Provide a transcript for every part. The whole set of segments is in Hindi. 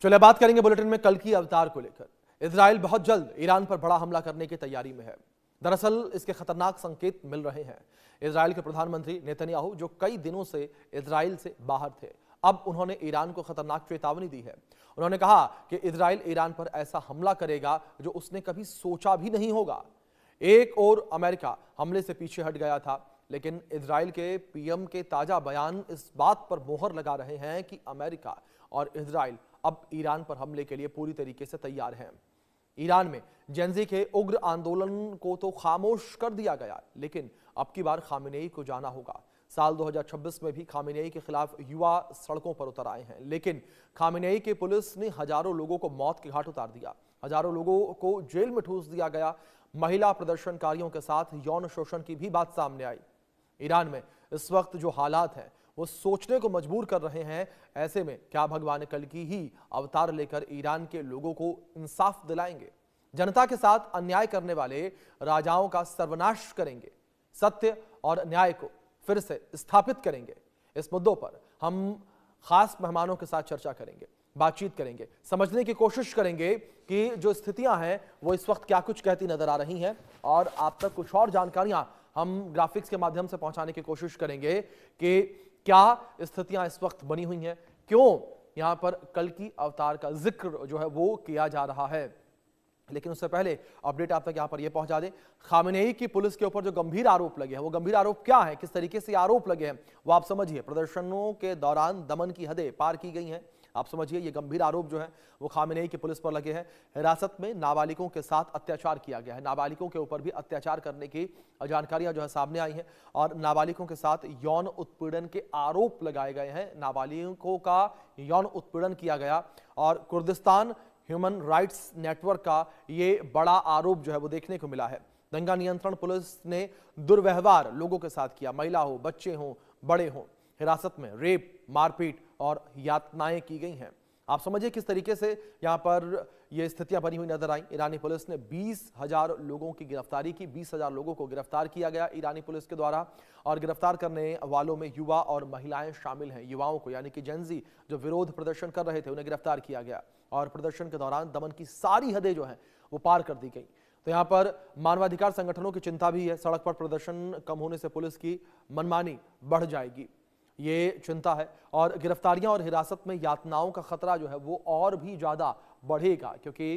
चलिए बात करेंगे बुलेटिन में कल की अवतार को लेकर। इजराइल बहुत जल्द ईरान पर बड़ा हमला करने की तैयारी में है। दरअसल इसके खतरनाक संकेत मिल रहे हैं। इजराइल के प्रधानमंत्री नेतन्याहू, जो कई दिनों से इजराइल से बाहर थे, अब उन्होंने ईरान को खतरनाक चेतावनी दी है। उन्होंने कहा कि इजराइल ईरान पर ऐसा हमला करेगा जो उसने कभी सोचा भी नहीं होगा। एक और अमेरिका हमले से पीछे हट गया था, लेकिन इजराइल के पीएम के ताजा बयान इस बात पर मोहर लगा रहे हैं कि अमेरिका और इजराइल अब ईरान पर हमले के लिए पूरी तरीके से तैयार हैं। ईरान में जेंजी के उग्र आंदोलन को तो खामोश कर दिया गया, लेकिन अब की बार खामेनेई को जाना होगा। साल 2026 में भी खामेनेई के खिलाफ युवा सड़कों पर उतर आए हैं, लेकिन खामेनेई की पुलिस ने हजारों लोगों को मौत के घाट उतार दिया, हजारों लोगों को जेल में ठूस दिया गया। महिला प्रदर्शनकारियों के साथ यौन शोषण की भी बात सामने आई। ईरान में इस वक्त जो हालात हैं वो सोचने को मजबूर कर रहे हैं। ऐसे में क्या भगवान कल की ही अवतार लेकर ईरान के लोगों को इंसाफ दिलाएंगे, जनता के साथ अन्याय करने वाले राजाओं का सर्वनाश करेंगे, सत्य और न्याय को फिर से स्थापित करेंगे। इस मुद्दों पर हम खास मेहमानों के साथ चर्चा करेंगे, बातचीत करेंगे, समझने की कोशिश करेंगे कि जो स्थितियां हैं वो इस वक्त क्या कुछ कहती नजर आ रही हैं, और आप तक कुछ और जानकारियां हम ग्राफिक्स के माध्यम से पहुंचाने की कोशिश करेंगे कि क्या स्थितियां इस वक्त बनी हुई हैं, क्यों यहां पर कल की अवतार का जिक्र जो है वो किया जा रहा है। लेकिन उससे पहले अपडेट आप तक यहां पर यह पहुंचा दें, खामेनेई की पुलिस के ऊपर जो गंभीर आरोप लगे हैं वो गंभीर आरोप क्या है, किस तरीके से आरोप लगे हैं वो आप समझिए। प्रदर्शनों के दौरान दमन की हदें पार की गई हैं, आप समझिए। ये गंभीर आरोप जो है वो खामेनेई की पुलिस पर लगे हैं। हिरासत में नाबालिगों के साथ अत्याचार किया गया है, नाबालिगों के ऊपर भी अत्याचार करने की जानकारियां जो है सामने आई हैं, और नाबालिगों के साथ यौन उत्पीड़न के आरोप लगाए गए हैं। नाबालिगों का यौन उत्पीड़न किया गया, और कुर्दिस्तान ह्यूमन राइट्स नेटवर्क का ये बड़ा आरोप जो है वो देखने को मिला है। दंगा नियंत्रण पुलिस ने दुर्व्यवहार लोगों के साथ किया, महिला हो, बच्चे हों, बड़े हों। हिरासत में रेप, मारपीट और यातनाएं की गई हैं। आप समझिए किस तरीके से यहां पर ये स्थितियां बनी हुई नजर आई। ईरानी पुलिस ने 20,000 लोगों की गिरफ्तारी की, 20,000 लोगों को गिरफ्तार किया गया ईरानी पुलिस के द्वारा, और गिरफ्तार करने वालों में युवा और महिलाएं शामिल हैं। युवाओं को यानी कि जेंजी जो विरोध प्रदर्शन कर रहे थे उन्हें गिरफ्तार किया गया, और प्रदर्शन के दौरान दमन की सारी हदें जो हैं वो पार कर दी गई। तो यहाँ पर मानवाधिकार संगठनों की चिंता भी है, सड़क पर प्रदर्शन कम होने से पुलिस की मनमानी बढ़ जाएगी, ये चिंता है। और गिरफ्तारियां और हिरासत में यातनाओं का खतरा जो है वो और भी ज्यादा बढ़ेगा, क्योंकि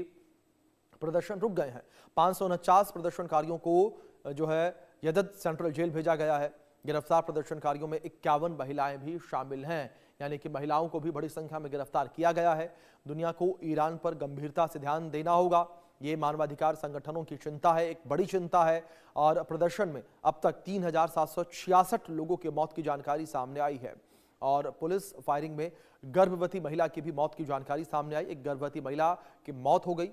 प्रदर्शन रुक गए हैं। 549 प्रदर्शनकारियों को जो है यदद सेंट्रल जेल भेजा गया है। गिरफ्तार प्रदर्शनकारियों में 51 महिलाएं भी शामिल हैं, यानी कि महिलाओं को भी बड़ी संख्या में गिरफ्तार किया गया है। दुनिया को ईरान पर गंभीरता से ध्यान देना होगा, ये मानवाधिकार संगठनों की चिंता है, एक बड़ी चिंता है। और प्रदर्शन में अब तक 3,766 लोगों की मौत की जानकारी सामने आई है, और पुलिस फायरिंग में गर्भवती महिला की भी मौत की जानकारी सामने आई। एक गर्भवती महिला की मौत हो गई,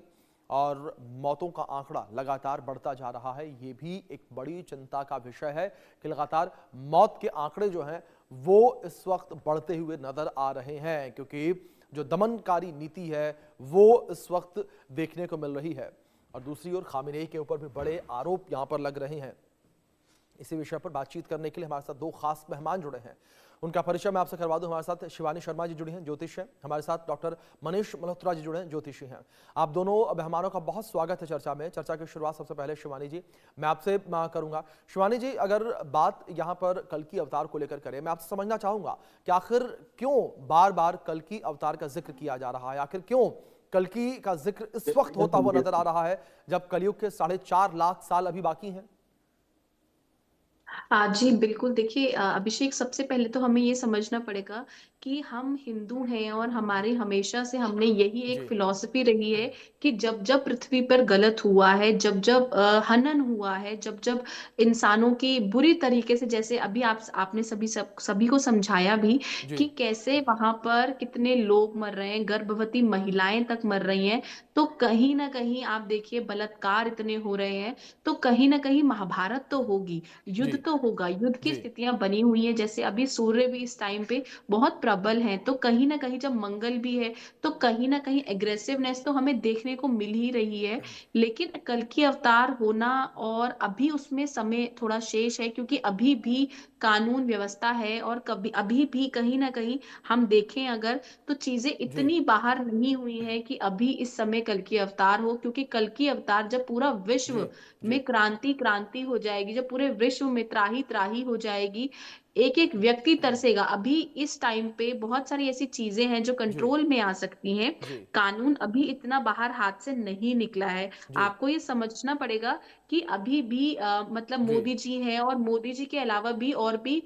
और मौतों का आंकड़ा लगातार बढ़ता जा रहा है। ये भी एक बड़ी चिंता का विषय है कि लगातार मौत के आंकड़े जो हैं वो इस वक्त बढ़ते हुए नजर आ रहे हैं, क्योंकि जो दमनकारी नीति है वो इस वक्त देखने को मिल रही है। और दूसरी ओर खामेनेई के ऊपर भी बड़े आरोप यहां पर लग रहे हैं। इसी विषय पर बातचीत करने के लिए हमारे साथ दो खास मेहमान जुड़े हैं, उनका परिचय मैं आपसे करवा दूं। हमारे साथ शिवानी शर्मा जी जुड़ी हैं, ज्योतिष हैं। हमारे साथ डॉक्टर मनीष मल्होत्रा जी जुड़े हैं, ज्योतिषी हैं। आप दोनों मेहमानों का बहुत स्वागत है चर्चा में। चर्चा की शुरुआत सबसे पहले शिवानी जी मैं आपसे करूंगा। शिवानी जी, अगर बात यहाँ पर कल की अवतार को लेकर करें, मैं आपसे समझना चाहूंगा कि आखिर क्यों बार बार कल की अवतार का जिक्र किया जा रहा है, आखिर क्यों कल की का जिक्र इस वक्त होता हुआ नजर आ रहा है जब कलयुग के 4.5 लाख साल अभी बाकी हैं। जी बिल्कुल। देखिए अभिषेक, सबसे पहले तो हमें ये समझना पड़ेगा कि हम हिंदू हैं और हमारे हमेशा से हमने यही एक जी। फिलॉसफी रही है कि जब जब पृथ्वी पर गलत हुआ है, जब जब हनन हुआ है, जब जब इंसानों की बुरी तरीके से, जैसे अभी आपने सभी को समझाया भी जी। कि कैसे वहां पर कितने लोग मर रहे हैं, गर्भवती महिलाएं तक मर रही हैं। तो कहीं ना कहीं आप देखिए बलात्कार इतने हो रहे हैं, तो कहीं ना कहीं महाभारत तो होगी, युद्ध जी। तो होगा, युद्ध की जी स्थितियां बनी हुई हैं। जैसे अभी सूर्य भी इस टाइम पे बहुत प्रबल है, तो कहीं ना कहीं जब मंगल भी है तो कहीं ना कहीं एग्रेसिवनेस तो हमें देखने को मिल ही रही है। लेकिन कल की अवतार होना, और अभी उसमें समय थोड़ा शेष है, क्योंकि अभी भी कानून व्यवस्था है, और कभी अभी भी कहीं ना कहीं हम देखें अगर, तो चीजें जी इतनी बाहर नहीं हुई हैं कि अभी इस समय कल की अवतार हो। क्योंकि कल की अवतार जब पूरा जी विश्व जी में क्रांति क्रांति हो जाएगी, जब पूरे विश्व में त्राही त्राही हो जाएगी, एक एक व्यक्ति तरसेगा। अभी इस टाइम पे बहुत सारी ऐसी चीजें हैं जो जी कंट्रोल में आ सकती हैं। जी कानून अभी इतना बाहर हाथ से नहीं निकला है। जी आपको ये समझना पड़ेगा कि अभी भी मतलब जी मोदी जी हैं, और मोदी जी के अलावा भी और भी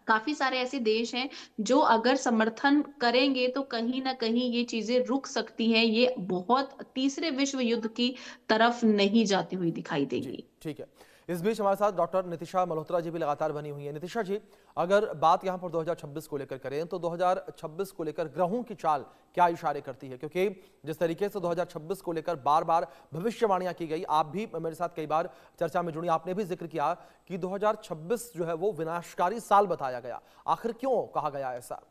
काफी सारे ऐसे देश हैं जो अगर समर्थन करेंगे तो कहीं ना कहीं ये चीजें रुक सकती हैं। ये बहुत तीसरे विश्व युद्ध की तरफ नहीं जाती हुई दिखाई जी देंगी। ठीक है। इस बीच हमारे साथ डॉक्टर नितिशा मल्होत्रा जी भी लगातार बनी हुई है। नितिशा जी, अगर बात यहाँ पर 2026 को लेकर करें तो 2026 को लेकर ग्रहों की चाल क्या इशारे करती है? क्योंकि जिस तरीके से 2026 को लेकर बार बार भविष्यवाणियां की गई, आप भी मेरे साथ कई बार चर्चा में जुड़ी, आपने भी जिक्र किया कि 2026 जो है वो विनाशकारी साल बताया गया। आखिर क्यों कहा गया ऐसा?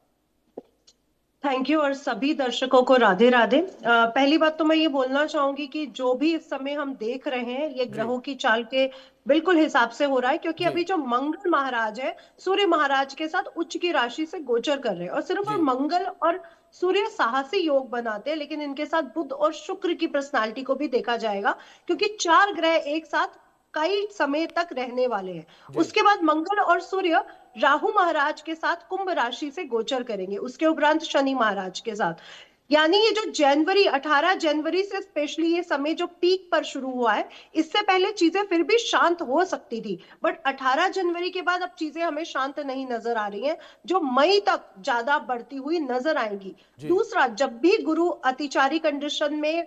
थैंक यू और सभी दर्शकों को राधे राधे। पहली बात तो मैं ये बोलना चाहूंगी कि जो भी इस समय हम देख रहे हैं ये जी ग्रहों की चाल के बिल्कुल हिसाब से हो रहा है, क्योंकि जी अभी जो मंगल महाराज है सूर्य महाराज के साथ उच्च की राशि से गोचर कर रहे हैं, और सिर्फ और जी मंगल और सूर्य साहसी योग बनाते हैं, लेकिन इनके साथ बुध और शुक्र की पर्सनालिटी को भी देखा जाएगा, क्योंकि चार ग्रह एक साथ कई समय तक रहने वाले हैं। जी उसके बाद मंगल और सूर्य राहु महाराज के साथ कुंभ राशि से गोचर करेंगे, उसके उपरांत शनि महाराज के साथ। यानी ये जो जनवरी 18 जनवरी से स्पेशली ये समय जो पीक पर शुरू हुआ है, इससे पहले चीजें फिर भी शांत हो सकती थी, बट 18 जनवरी के बाद अब चीजें हमें शांत नहीं नजर आ रही हैं, जो मई तक ज्यादा बढ़ती हुई नजर आएंगी। जी दूसरा, जब भी गुरु अतिचारी कंडीशन में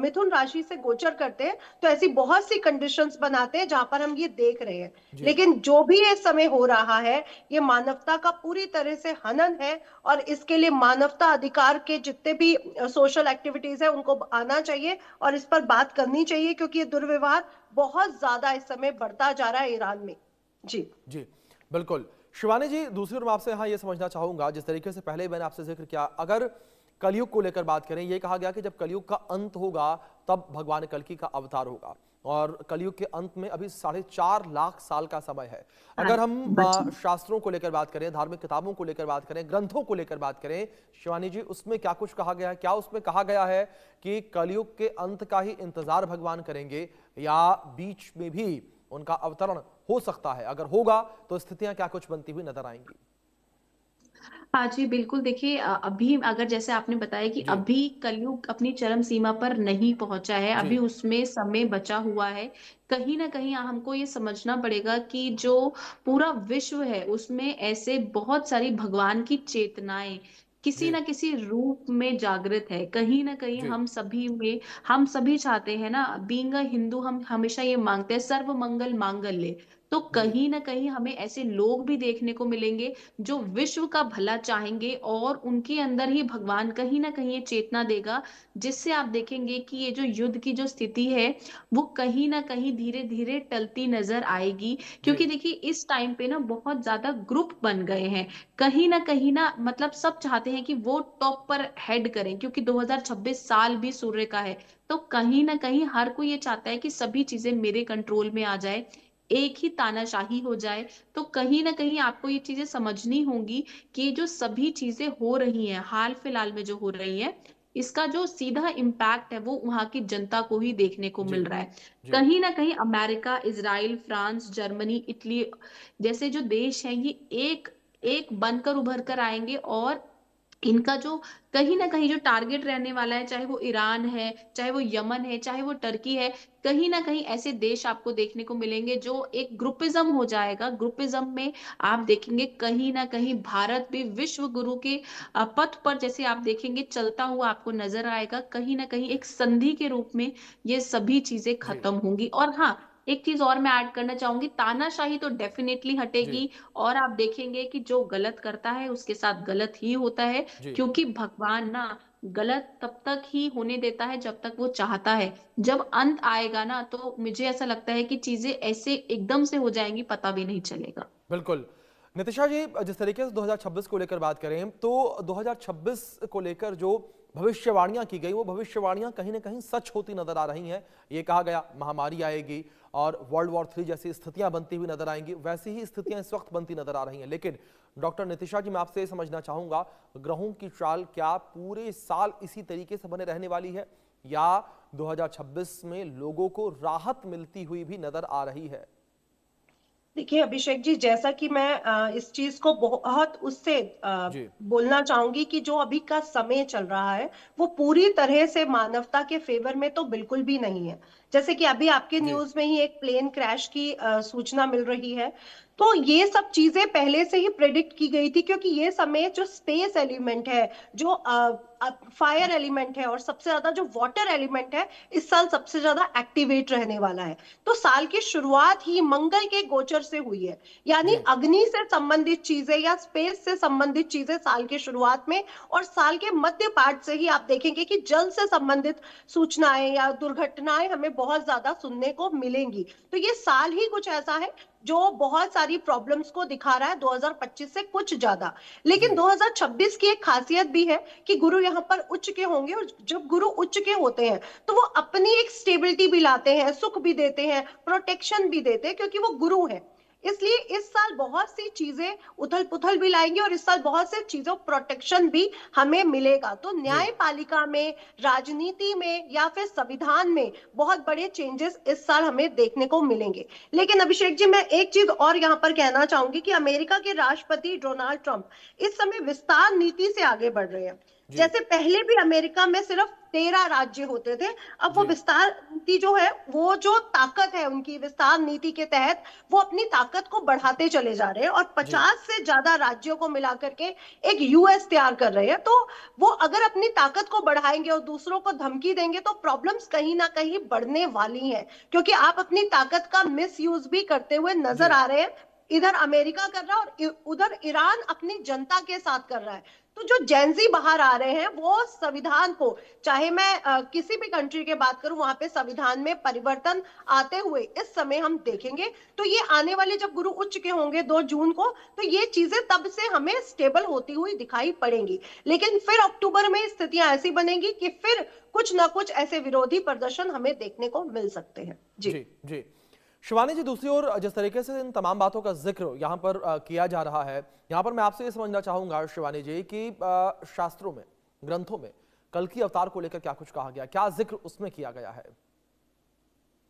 मिथुन राशि से गोचर करते हैं तो ऐसी बहुत सी कंडीशंस बनाते हैं जहां पर हम ये देख रहे हैं। जी लेकिन जो भी ये समय हो रहा है ये मानवता का पूरी तरह से हनन है, और इसके लिए मानवता अधिकार के जितने भी सोशल एक्टिविटीज है उनको आना चाहिए और इस पर बात करनी चाहिए, क्योंकि ये दुर्व्यवहार बहुत ज्यादा इस समय बढ़ता जा रहा है ईरान में। जी जी बिल्कुल। शिवानी जी, दूसरी ओर मैं आपसे यहाँ ये समझना चाहूंगा, जिस तरीके से पहले मैंने आपसे जिक्र किया, अगर कलयुग को लेकर बात करें, ये कहा गया कि जब कलयुग का अंत होगा तब भगवान कल्कि का अवतार होगा, और कलयुग के अंत में अभी 4.5 लाख साल का समय है। हाँ, अगर हम बच्चे। शास्त्रों को लेकर बात करें, धार्मिक किताबों को लेकर बात करें, ग्रंथों को लेकर बात करें, शिवानी जी, उसमें क्या कुछ कहा गया है? क्या उसमें कहा गया है कि कलयुग के अंत का ही इंतजार भगवान करेंगे, या बीच में भी उनका अवतरण हो सकता है? अगर होगा तो स्थितियां क्या कुछ बनती हुई नजर आएंगी? हाँ जी, बिल्कुल। देखिए अभी अगर जैसे आपने बताया कि जी अभी कलयुग अपनी चरम सीमा पर नहीं पहुंचा है, जी अभी उसमें समय बचा हुआ है। कहीं ना कहीं हमको ये समझना पड़ेगा कि जो पूरा विश्व है उसमें ऐसे बहुत सारी भगवान की चेतनाएं किसी जी ना किसी रूप में जागृत है। कहीं ना कहीं जी हम सभी में, हम सभी चाहते हैं ना, बीइंग अ हिंदू, हम हमेशा ये मांगते हैं सर्व मंगल मांगल्य। तो जी कहीं ना कहीं हमें ऐसे लोग भी देखने को मिलेंगे जो विश्व का भला चाहेंगे, और उनके अंदर ही भगवान कहीं ना कहीं ये चेतना देगा, जिससे आप देखेंगे कि ये जो युद्ध की जो स्थिति है वो कहीं ना कहीं धीरे धीरे टलती नजर आएगी। जी क्योंकि देखिए इस टाइम पे ना बहुत ज्यादा ग्रुप बन गए हैं। कहीं ना मतलब सब चाहते हैं कि वो टॉप पर हेड करें, क्योंकि 2026 साल भी सूर्य का है। तो कहीं ना कहीं हर कोई ये चाहता है कि सभी चीजें मेरे कंट्रोल में आ जाए, एक ही तानाशाही हो जाए। तो कहीं ना कहीं आपको ये चीजें समझनी होंगी कि जो सभी चीजें हो रही हैं हाल फिलहाल में जो हो रही हैं, इसका जो सीधा इम्पैक्ट है वो वहां की जनता को ही देखने को जी मिल रहा है। जी कहीं ना कहीं America, Israel, France, Germany, Italy जैसे जो देश हैं ये एक एक बनकर उभर कर आएंगे, और इनका जो कहीं ना कहीं जो टारगेट रहने वाला है, चाहे वो ईरान है, चाहे वो यमन है, चाहे वो टर्की है, कहीं ना कहीं ऐसे देश आपको देखने को मिलेंगे जो एक ग्रुपिज्म हो जाएगा। ग्रुपिज्म में आप देखेंगे कहीं ना कहीं भारत भी विश्व गुरु के पथ पर, जैसे आप देखेंगे, चलता हुआ आपको नजर आएगा। कहीं ना कहीं एक संधि के रूप में ये सभी चीजें जी खत्म होंगी। और हाँ, एक चीज और मैं ऐड करना चाहूंगी, तानाशाही तो डेफिनेटली जी हटेगी, और आप देखेंगे कि जो गलत करता है उसके साथ गलत ही होता है। जी क्योंकि भगवान ना गलत तब तक ही होने देता है जब तक वो चाहता है। जब अंत आएगा ना, तो मुझे ऐसा लगता है कि चीजें ऐसे एकदम से हो जाएंगी, पता भी नहीं चलेगा। बिल्कुल। नितिशा जी, जिस तरीके से 2026 को लेकर बात करें तो 2026 को लेकर जो भविष्यवाणियां की गई वो भविष्यवाणियां कहीं ना कहीं सच होती नजर आ रही हैं। ये कहा गया महामारी आएगी और वर्ल्ड वॉर 3 जैसी स्थितियां बनती हुई नजर आएंगी, वैसी ही स्थितियां इस वक्त बनती नजर आ रही हैं। लेकिन डॉक्टर नितिशा जी, मैं आपसे ये समझना चाहूंगा, ग्रहों की चाल क्या पूरे साल इसी तरीके से बने रहने वाली है या 2026 में लोगों को राहत मिलती हुई भी नजर आ रही है? देखिए अभिषेक जी, जैसा कि मैं इस चीज को बहुत उससे जी बोलना चाहूंगी कि जो अभी का समय चल रहा है वो पूरी तरह से मानवता के फेवर में तो बिल्कुल भी नहीं है। जैसे कि अभी आपके जी न्यूज में ही एक प्लेन क्रैश की सूचना मिल रही है। तो ये सब चीजें पहले से ही प्रेडिक्ट की गई थी, क्योंकि ये समय जो स्पेस एलिमेंट है, जो फायर एलिमेंट है और सबसे ज्यादा जो वाटर एलिमेंट है, इस साल सबसे ज्यादा एक्टिवेट रहने वाला है। तो साल की शुरुआत ही मंगल के गोचर से हुई है, यानी जी अग्नि से संबंधित चीजें या स्पेस से संबंधित चीजें साल की शुरुआत में, और साल के मध्य पार्ट से ही आप देखेंगे कि जल से संबंधित सूचनाएं या दुर्घटनाएं हमें बहुत ज्यादा सुनने को मिलेंगी। तो ये साल ही कुछ ऐसा है जो बहुत सारी प्रॉब्लम्स को दिखा रहा है 2025 से कुछ ज्यादा। लेकिन जी 2026 की एक खासियत भी है कि गुरु यहाँ पर उच्च के होंगे, और जब गुरु उच्च के होते हैं तो वो अपनी एक स्टेबिलिटी भी लाते हैं, सुख भी देते हैं, प्रोटेक्शन भी देते हैं, क्योंकि वो गुरु है। इसलिए इस साल बहुत सी चीजें उथल पुथल भी लाएंगे, और इस साल बहुत से चीजों प्रोटेक्शन भी हमें मिलेगा। तो जी न्यायपालिका में, राजनीति में या फिर संविधान में बहुत बड़े चेंजेस इस साल हमें देखने को मिलेंगे। लेकिन अभिषेक जी, मैं एक चीज और यहाँ पर कहना चाहूंगी कि अमेरिका के राष्ट्रपति डोनाल्ड ट्रंप इस समय विस्तार नीति से आगे बढ़ रहे हैं। जी जैसे पहले भी अमेरिका में सिर्फ 13 राज्य होते थे, अब वो जी विस्तार नीति जो है, वो जो ताकत है उनकी विस्तार नीति के तहत, वो अपनी ताकत को बढ़ाते चले जा रहे हैं और जी 50 से ज्यादा राज्यों को मिलाकर के एक यूएस तैयार कर रहे हैं। तो वो अगर अपनी ताकत को बढ़ाएंगे और दूसरों को धमकी देंगे तो प्रॉब्लम्स कहीं ना कहीं बढ़ने वाली हैं, क्योंकि आप अपनी ताकत का मिस यूज भी करते हुए नजर जी आ रहे हैं। इधर अमेरिका कर रहा है और उधर ईरान अपनी जनता के साथ कर रहा है। तो जो जेंजी बाहर आ रहे हैं वो संविधान को, चाहे मैं किसी भी कंट्री की बात करूं, वहां पे संविधान में परिवर्तन आते हुए इस समय हम देखेंगे। तो ये आने वाले जब गुरु उच्च के होंगे 2 जून को, तो ये चीजें तब से हमें स्टेबल होती हुई दिखाई पड़ेंगी। लेकिन फिर अक्टूबर में स्थितियां ऐसी बनेंगी कि फिर कुछ ना कुछ ऐसे विरोधी प्रदर्शन हमें देखने को मिल सकते हैं। जी जी जी शिवानी जी, दूसरी ओर जिस तरीके से इन तमाम बातों का जिक्र यहाँ पर किया जा रहा है, यहाँ पर मैं आपसे ये समझना चाहूंगा शिवानी जी कि शास्त्रों में, ग्रंथों में कल की अवतार को लेकर क्या कुछ कहा गया, क्या जिक्र उसमें किया गया है?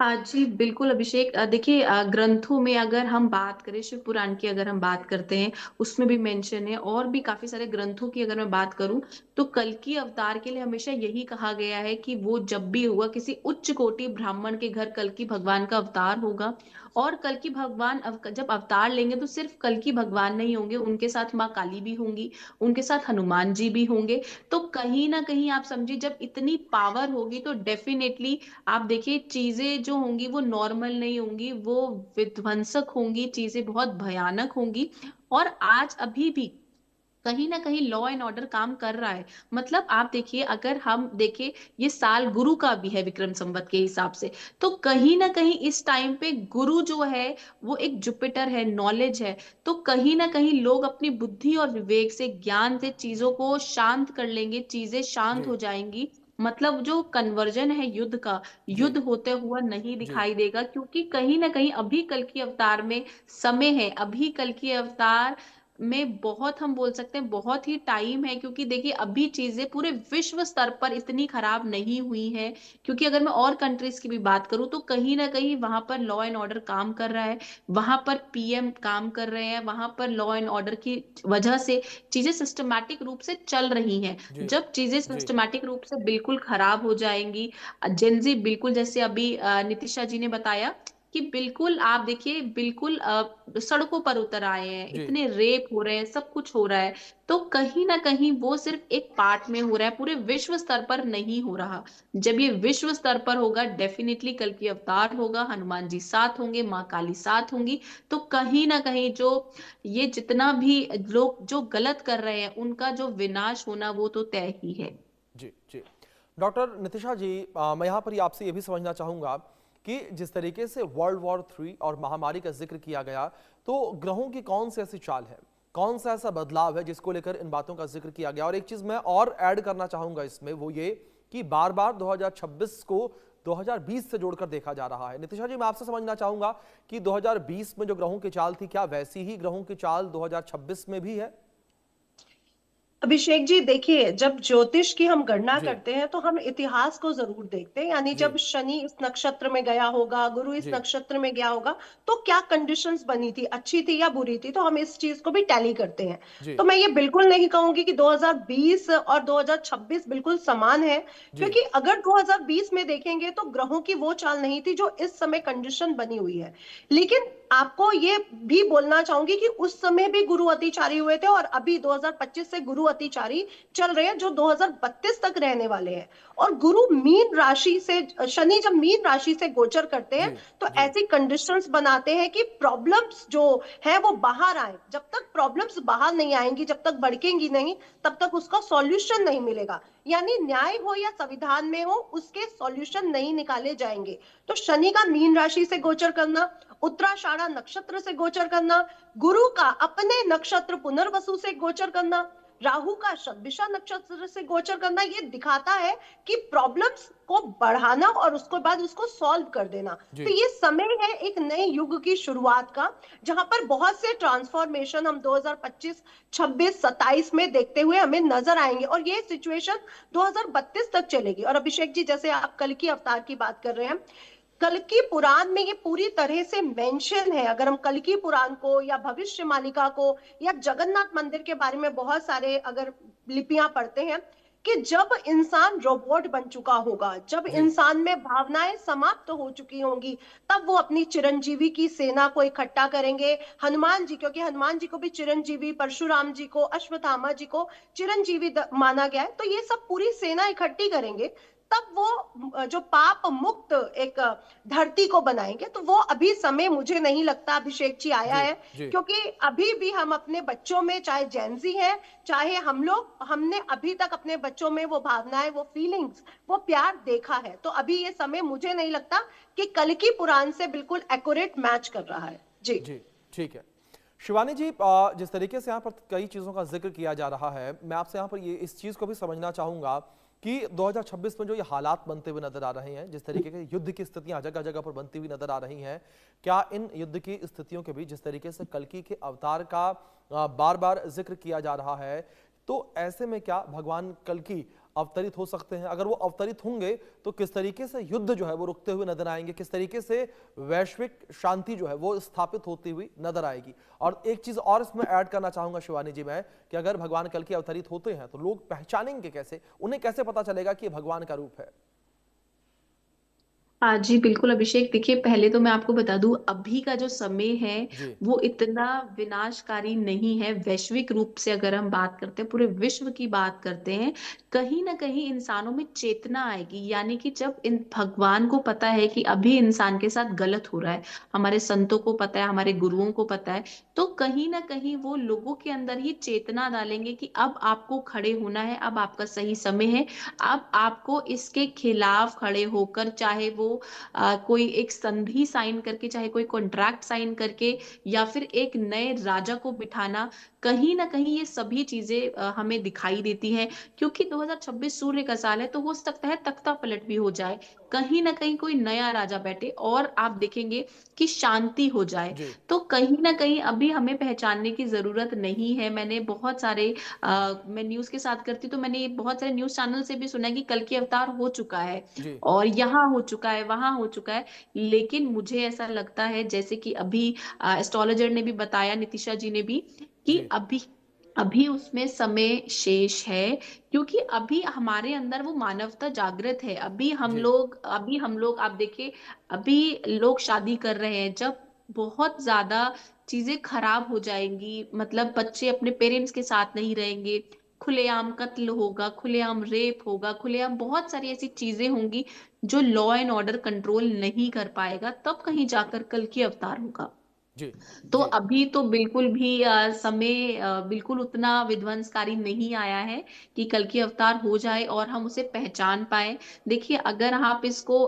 जी बिल्कुल अभिषेक, देखिए ग्रंथों में अगर हम बात करें, शिव पुराण की अगर हम बात करते हैं, उसमें भी मेंशन है। और भी काफी सारे ग्रंथों की अगर मैं बात करूं, तो कल की अवतार के लिए हमेशा यही कहा गया है कि वो जब भी होगा, किसी उच्च कोटि ब्राह्मण के घर कल की भगवान का अवतार होगा। और कल की भगवान जब अवतार लेंगे तो सिर्फ कल की भगवान नहीं होंगे, उनके साथ माँ काली भी होंगी, उनके साथ हनुमान जी भी होंगे। तो कहीं ना कहीं आप समझिए, जब इतनी पावर होगी तो डेफिनेटली आप देखिए चीजें जो होंगी वो नॉर्मल नहीं होंगी, वो विध्वंसक होंगी, चीजें बहुत भयानक होंगी। और आज अभी भी कहीं ना कहीं लॉ एंड ऑर्डर काम कर रहा है। मतलब आप देखिए, अगर हम देखें, ये साल गुरु का भी है विक्रम संवत के हिसाब से, तो कहीं ना कहीं इस टाइम पे गुरु जो है वो एक जुपिटर है, नॉलेज है। तो कहीं ना कहीं लोग अपनी बुद्धि और विवेक से, ज्ञान से चीजों को शांत कर लेंगे, चीजें शांत जी हो जाएंगी। मतलब जो कन्वर्जन है युद्ध का, जी युद्ध होते हुआ नहीं जी दिखाई देगा, क्योंकि कहीं ना कहीं अभी कल की अवतार में समय है, अभी कल की अवतार में बहुत, हम बोल सकते हैं बहुत ही टाइम है। क्योंकि देखिए अभी चीजें पूरे विश्व स्तर पर इतनी खराब नहीं हुई है। क्योंकि अगर मैं और कंट्रीज की भी बात करूं, तो कहीं ना कहीं वहां पर लॉ एंड ऑर्डर काम कर रहा है, वहां पर पीएम काम कर रहे हैं, वहां पर लॉ एंड ऑर्डर की वजह से चीजें सिस्टमैटिक रूप से चल रही हैं। जी जब चीजें जी सिस्टमैटिक रूप से बिल्कुल खराब हो जाएंगी, जेंजी बिल्कुल, जैसे अभी नितिशा जी ने बताया कि बिल्कुल आप देखिए, बिल्कुल सड़कों पर उतर आए हैं, जी इतने रेप हो रहे हैं, सब कुछ हो रहा है। तो कहीं ना कहीं वो सिर्फ एक पार्ट में हो रहा है, पूरे विश्व स्तर पर नहीं हो रहा। जब ये विश्व स्तर पर होगा, डेफिनेटली कल की अवतार होगा, हनुमान जी साथ होंगे, माँ काली साथ होंगी। तो कहीं ना कहीं जो ये जितना भी लोग जो गलत कर रहे हैं, उनका जो विनाश होना वो तो तय ही है। जी जी। डॉक्टर नितिशा जी, मैं यहाँ पर आपसे ये भी समझना चाहूंगा कि जिस तरीके से वर्ल्ड वॉर 3 और महामारी का जिक्र किया गया, तो ग्रहों की कौन सी ऐसी चाल है, कौन सा ऐसा बदलाव है जिसको लेकर इन बातों का जिक्र किया गया। और एक चीज मैं और ऐड करना चाहूंगा इसमें, वो ये कि बार बार 2026 को 2020 से जोड़कर देखा जा रहा है। नितिशा जी, मैं आपसे समझना चाहूंगा कि 2020 में जो ग्रहों की चाल थी, क्या वैसी ही ग्रहों की चाल 2026 में भी है? अभिषेक जी देखिए, जब ज्योतिष की हम गणना जी करते हैं तो हम इतिहास को जरूर देखते हैं। यानी जी जब शनि इस नक्षत्र में गया होगा, गुरु इस जी नक्षत्र में गया होगा, तो क्या कंडीशंस बनी थी, अच्छी थी या बुरी थी, तो हम इस चीज को भी टैली करते हैं। जी तो मैं ये बिल्कुल नहीं कहूंगी कि 2020 और 2026 बिल्कुल समान है, जी क्योंकि अगर 2020 में देखेंगे तो ग्रहों की वो चाल नहीं थी जो इस समय कंडीशन बनी हुई है। लेकिन आपको ये भी बोलना चाहूंगी कि उस समय भी गुरु अतिचारी हुए थे, और अभी 2025 से गुरु अतिचारी चल रहे हैं जो 2032 तक रहने वाले हैं। और गुरु मीन राशि से, शनि जब मीन राशि से गोचर करते जी हैं तो जी ऐसी कंडीशंस बनाते हैं कि प्रॉब्लम्स जो है वो बाहर आए। जब तक प्रॉब्लम्स बाहर नहीं आएंगी, जब तक भड़केंगी नहीं, तब तक उसका सॉल्यूशन नहीं मिलेगा। यानी न्याय हो या संविधान में हो, उसके सॉल्यूशन नहीं निकाले जाएंगे। तो शनि का मीन राशि से गोचर करना, उत्तराषाढ़ा नक्षत्र से गोचर करना, गुरु का अपने नक्षत्र पुनर्वसु से गोचर करना, राहु का शतभिषा नक्षत्र से गोचर करना, ये दिखाता है कि प्रॉब्लम्स को बढ़ाना और उसके बाद उसको सॉल्व कर देना। जी तो ये समय है एक नए युग की शुरुआत का, जहां पर बहुत से ट्रांसफॉर्मेशन हम 2025, 26, 27 में देखते हुए हमें नजर आएंगे, और ये सिचुएशन 2032 तक चलेगी। और अभिषेक जी, जैसे आप कल की अवतार की बात कर रहे हैं, कल्कि पुराण में ये पूरी तरह से मेंशन है। अगर हम कल्कि पुराण को या भविष्य मालिका को या जगन्नाथ मंदिर के बारे में बहुत सारे अगर लिपियां पढ़ते हैं, कि जब इंसान रोबोट बन चुका होगा, जब जी इंसान में भावनाएं समाप्त हो चुकी होंगी, तब वो अपनी चिरंजीवी की सेना को इकट्ठा करेंगे। हनुमान जी, क्योंकि हनुमान जी को भी चिरंजीवी, परशुराम जी को, अश्वत्थामा जी को चिरंजीवी माना गया है, तो ये सब पूरी सेना इकट्ठी करेंगे, तब वो जो पाप मुक्त एक धरती को बनाएंगे। तो वो अभी समय मुझे नहीं लगता अभिषेक जी आया जी है, जी क्योंकि अभी भी हम अपने बच्चों में, चाहे जेंजी है चाहे हम लोग, हमने अभी तक अपने बच्चों में वो भावनाएं, वो फीलिंग्स, वो प्यार देखा है। तो अभी ये समय मुझे नहीं लगता कि कल की पुराण से बिल्कुल एक्यूरेट मैच कर रहा है। जी जी ठीक है। शिवानी जी, जिस तरीके से यहाँ पर कई चीज़ों का जिक्र किया जा रहा है, मैं आपसे यहाँ पर ये इस चीज़ को भी समझना चाहूँगा कि 2026 में जो ये हालात बनते हुए नजर आ रहे हैं, जिस तरीके के युद्ध की स्थितियां जगह जगह पर बनती हुई नजर आ रही हैं, क्या इन युद्ध की स्थितियों के बीच जिस तरीके से कल्कि के अवतार का बार बार जिक्र किया जा रहा है, तो ऐसे में क्या भगवान कल्कि अवतरित हो सकते हैं? अगर वो अवतरित होंगे तो किस तरीके से युद्ध जो है वो रुकते हुए नजर आएंगे, किस तरीके से वैश्विक शांति जो है वो स्थापित होती हुई नजर आएगी? और एक चीज और इसमें ऐड करना चाहूंगा शिवानी जी मैं, कि अगर भगवान कल्कि अवतरित होते हैं तो लोग पहचानेंगे कैसे, उन्हें कैसे पता चलेगा कि ये भगवान का रूप है? हाँ जी, बिल्कुल अभिषेक। देखिए, पहले तो मैं आपको बता दूं, अभी का जो समय है जी वो इतना विनाशकारी नहीं है। वैश्विक रूप से अगर हम बात करते हैं, पूरे विश्व की बात करते हैं, कहीं ना कहीं इंसानों में चेतना आएगी। यानी कि जब इन भगवान को पता है कि अभी इंसान के साथ गलत हो रहा है, हमारे संतों को पता है, हमारे गुरुओं को पता है, तो कहीं ना कहीं वो लोगों के अंदर ही चेतना डालेंगे कि अब आपको खड़े होना है, अब आपका सही समय है। अब आपको इसके खिलाफ खड़े होकर, चाहे वो कोई एक संधि साइन करके, चाहे कोई कॉन्ट्रैक्ट साइन करके, या फिर एक नए राजा को बिठाना, कहीं ना कहीं ये सभी चीजें हमें दिखाई देती हैं। क्योंकि 2026 सूर्य का साल है, तो हो सकता है तख्ता पलट भी हो जाए, कहीं ना कहीं कोई नया राजा बैठे और आप देखेंगे कि शांति हो जाए। जी तो कहीं ना कहीं अभी हमें पहचानने की जरूरत नहीं है। मैंने बहुत सारे मैं न्यूज के साथ करती, तो मैंने बहुत सारे न्यूज चैनल से भी सुना है कि कल की अवतार हो चुका है, जी और यहाँ हो चुका है, वहां हो चुका है। लेकिन मुझे ऐसा लगता है, जैसे कि अभी एस्ट्रोलॉजर ने भी बताया, नितिशा जी ने भी, कि जी अभी अभी उसमें समय शेष है। क्योंकि अभी हमारे अंदर वो मानवता जागृत है। जी अभी हम लोग आप देखिए, अभी लोग शादी कर रहे हैं, जब बहुत ज्यादा चीजें खराब हो जाएंगी, मतलब बच्चे अपने पेरेंट्स के साथ नहीं रहेंगे, खुलेआम कत्ल होगा, खुलेआम रेप होगा, खुलेआम बहुत सारी ऐसी चीजें होंगी जो लॉ एंड ऑर्डर कंट्रोल नहीं कर पाएगा, तब कहीं जाकर कल की अवतार होगा। जी तो जी। अभी तो बिल्कुल भी समय बिल्कुल उतना विध्वंसकारी नहीं आया है कि कल की अवतार हो जाए और हम उसे पहचान पाए। देखिए, अगर आप इसको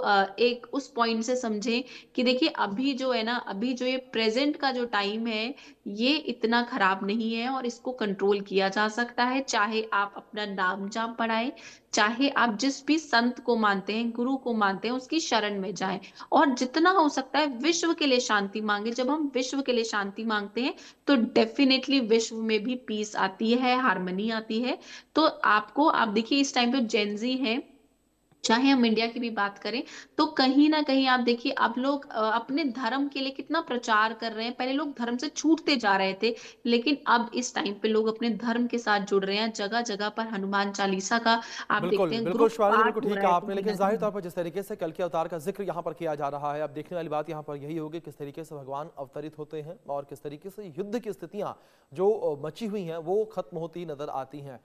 एक उस पॉइंट से समझें कि देखिए अभी जो है ना, अभी जो ये प्रेजेंट का जो टाइम है, ये इतना खराब नहीं है और इसको कंट्रोल किया जा सकता है। चाहे आप अपना नाम जाप पढ़ाएं, चाहे आप जिस भी संत को मानते हैं, गुरु को मानते हैं, उसकी शरण में जाएं और जितना हो सकता है विश्व के लिए शांति मांगे। जब हम विश्व के लिए शांति मांगते हैं तो डेफिनेटली विश्व में भी पीस आती है, हार्मनी आती है। तो आपको, आप देखिए इस टाइम पे जेनजी है, चाहे हम इंडिया की भी बात करें, तो कहीं ना कहीं आप देखिए अब लोग अपने धर्म के लिए कितना प्रचार कर रहे हैं। पहले लोग धर्म से छूटते जा रहे थे, लेकिन अब इस टाइम पे लोग अपने धर्म के साथ जुड़ रहे हैं। जगह जगह पर हनुमान चालीसा का आप देखते बिल्कुल हैं बिल्कुल ग्रुप शिवानी जी, बिल्कुल पाठ हो ठीक रहा है है आपने, कहीं लेकिन ना जाहिर कहीं। तौर पर जिस तरीके से कल के अवतार का जिक्र यहाँ पर किया जा रहा है, अब देखने वाली बात यहाँ पर यही होगी किस तरीके से भगवान अवतरित होते हैं और किस तरीके से युद्ध की स्थितियां जो मची हुई हैं वो खत्म होती नजर आती हैं।